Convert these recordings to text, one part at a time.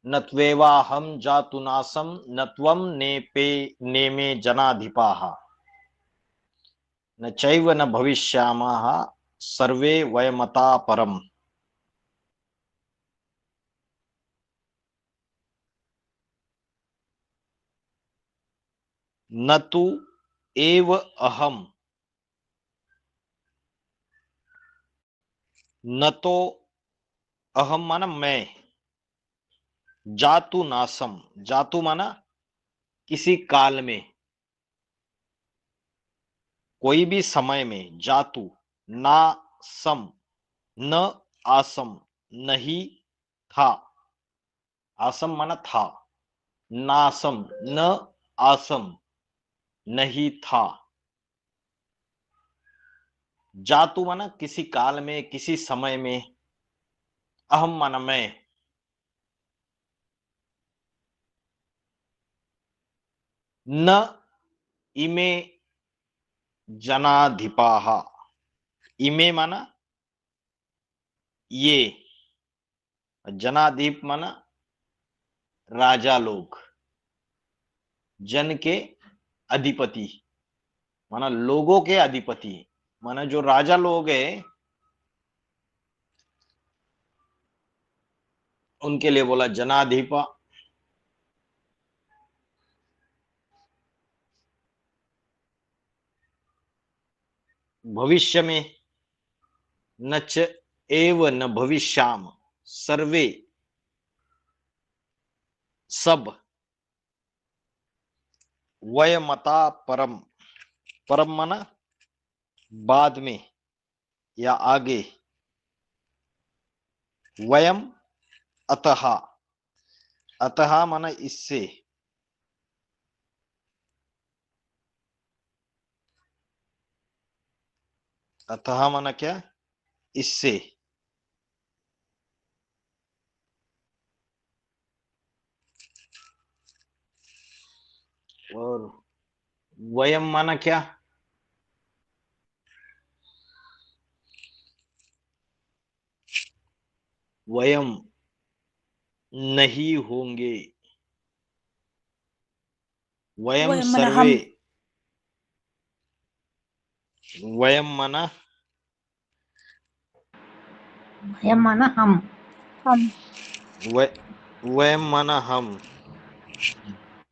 न त्वेवाहं जातु नासं न त्वं नेमे जनाधिपाः न चैव न भविष्यामः सर्वे वयमता परम्। न तु एव अहम, न तो अहम माना मैं, जातु नासम, जातु माना किसी काल में, कोई भी समय में, जातु ना सम न आसम, नहीं था, आसम माना था, नासम न आसम नहीं था, जातु माना किसी काल में किसी समय में, अहम माना मैं, न इमे जनाधिपाः, इमे माना ये, जनाधिप माना राजा लोग, जन के अधिपति माना लोगों के अधिपति, माना जो राजा लोग हैं उनके लिए बोला जनाधिपा। भविष्य में न च एव न भविष्याम, सर्वे सब, वयमता परम, परम माना बाद में या आगे, वयम अतः, अतः माना इससे, अतः माना क्या, इससे, और वयम माना क्या, वयम नहीं होंगे, वयम वयम माना सर्वे, हम, वयम माना वयम माना हम, हम वयम माना हम।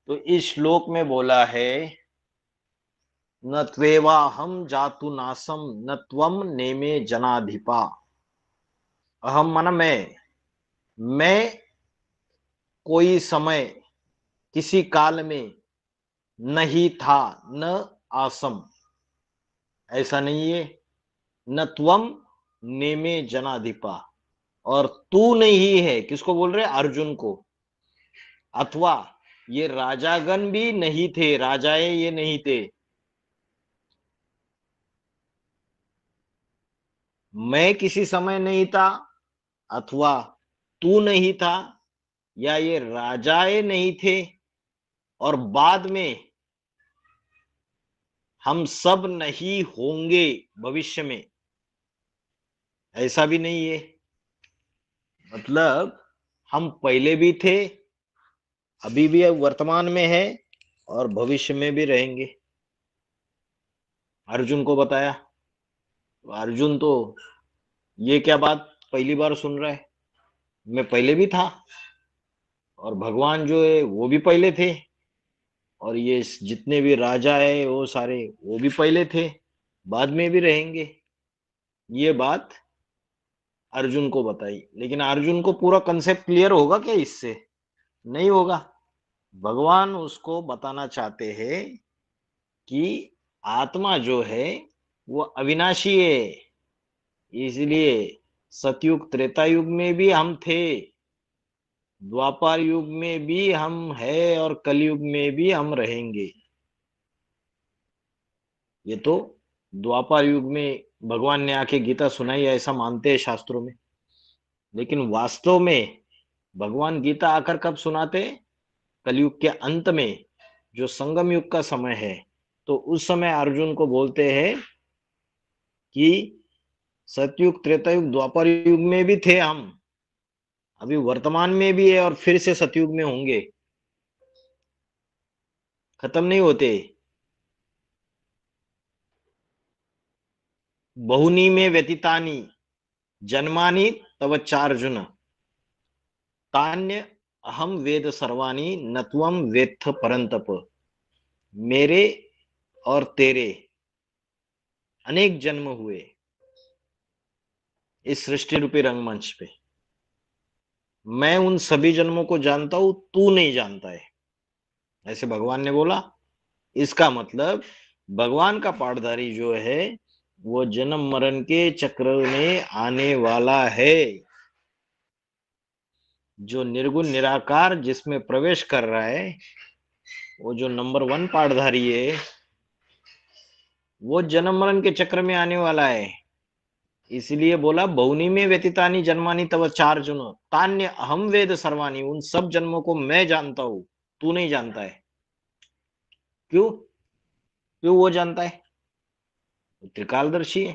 तो इस श्लोक में बोला है न त्वेवाहम जातु नासम न त्वम नेमे जनाधिपा, अहम माना मैं कोई समय किसी काल में नहीं था, न आसम, ऐसा नहीं है, न त्वम नेमे जनाधिपा, और तू नहीं है, किसको बोल रहे, अर्जुन को, अथवा ये राजागण भी नहीं थे, राजाए ये नहीं थे, मैं किसी समय नहीं था, अथवा तू नहीं था, या ये राजाए नहीं थे, और बाद में हम सब नहीं होंगे भविष्य में, ऐसा भी नहीं है। मतलब हम पहले भी थे, अभी भी वर्तमान में है, और भविष्य में भी रहेंगे, अर्जुन को बताया। अर्जुन तो ये क्या बात पहली बार सुन रहा है, मैं पहले भी था, और भगवान जो है वो भी पहले थे, और ये जितने भी राजा है वो सारे वो भी पहले थे, बाद में भी रहेंगे, ये बात अर्जुन को बताई। लेकिन अर्जुन को पूरा कंसेप्ट क्लियर होगा क्या इससे, नहीं होगा। भगवान उसको बताना चाहते हैं कि आत्मा जो है वो अविनाशी है, इसलिए सतयुग त्रेता युग में भी हम थे, द्वापर युग में भी हम है, और कलयुग में भी हम रहेंगे। ये तो द्वापर युग में भगवान ने आके गीता सुनाई, ऐसा मानते हैं शास्त्रों में, लेकिन वास्तव में भगवान गीता आकर कब सुनाते, कलयुग के अंत में, जो संगम युग का समय है, तो उस समय अर्जुन को बोलते हैं कि सतयुग त्रेता युग द्वापर युग में भी थे हम, अभी वर्तमान में भी है और फिर से सतयुग में होंगे, खत्म नहीं होते। बहुनी में व्यतीतानि जन्मानि तव चार्जुन, तान्य अहम वेद सर्वाणि न त्वम वेत्थ परंतप। मेरे और तेरे अनेक जन्म हुए इस सृष्टि रूपी रंगमंच पे। मैं उन सभी जन्मों को जानता हूं, तू नहीं जानता है, ऐसे भगवान ने बोला। इसका मतलब भगवान का पाठधारी जो है वो जन्म मरण के चक्र में आने वाला है। जो निर्गुण निराकार जिसमें प्रवेश कर रहा है, वो जो नंबर 1 पाठधारी है, वो जन्म मरण के चक्र में आने वाला है। इसलिए बोला बहुनी में व्यतीतानि जन्मानि तव चार्जुन, तान्य अहम वेद सर्वाणि, उन सब जन्मों को मैं जानता हूं, तू नहीं जानता है। क्यों? क्यों वो जानता है? त्रिकालदर्शी है,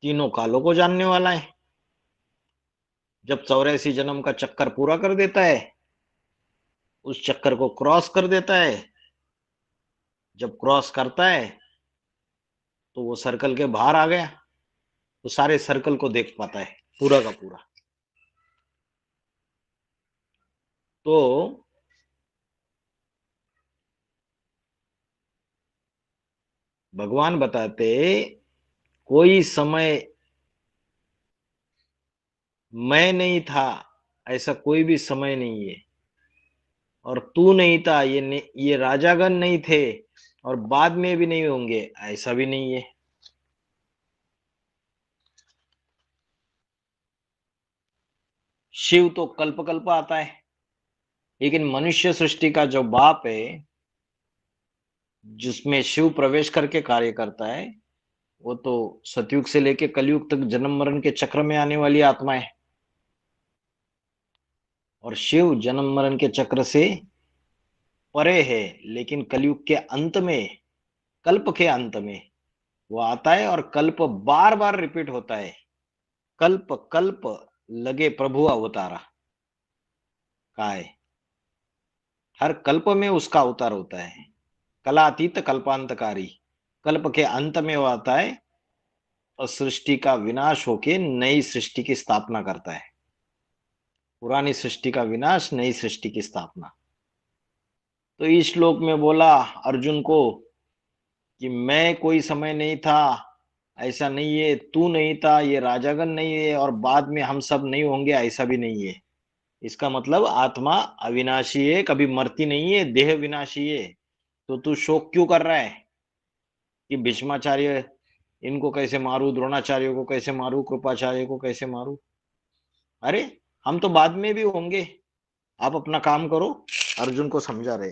तीनों कालों को जानने वाला है। जब 84 जन्म का चक्कर पूरा कर देता है, उस चक्कर को क्रॉस कर देता है, जब क्रॉस करता है तो वो सर्कल के बाहर आ गया, तो सारे सर्कल को देख पाता है पूरा का पूरा। तो भगवान बताते, कोई समय मैं नहीं था, ऐसा कोई भी समय नहीं है। और तू नहीं था, ये राजागण नहीं थे, और बाद में भी नहीं होंगे, ऐसा भी नहीं है। शिव तो कल्प कल्प आता है, लेकिन मनुष्य सृष्टि का जो बाप है, जिसमें शिव प्रवेश करके कार्य करता है, वो तो सतयुग से लेके कलयुग तक जन्म मरण के चक्र में आने वाली आत्मा है। और शिव जन्म मरण के चक्र से परे है, लेकिन कलयुग के अंत में, कल्प के अंत में वो आता है, और कल्प बार बार रिपीट होता है। कल्प कल्प लगे प्रभु अवतारा, का है, हर कल्प में उसका अवतार होता है। कलातीत कल्पांतकारी, कल्प के अंत में वो आता है और सृष्टि का विनाश होके नई सृष्टि की स्थापना करता है। पुरानी सृष्टि का विनाश, नई सृष्टि की स्थापना। तो इस श्लोक में बोला अर्जुन को कि मैं कोई समय नहीं था, ऐसा नहीं है, तू नहीं था, ये राजागण नहीं है, और बाद में हम सब नहीं होंगे, ऐसा भी नहीं है। इसका मतलब आत्मा अविनाशी है, कभी मरती नहीं है, देह विनाशी है। तो तू शोक क्यों कर रहा है कि भीष्माचार्य इनको कैसे मारू, द्रोणाचार्य को कैसे मारू, कृपाचार्य को कैसे मारू? अरे हम तो बाद में भी होंगे, आप अपना काम करो, अर्जुन को समझा रहे।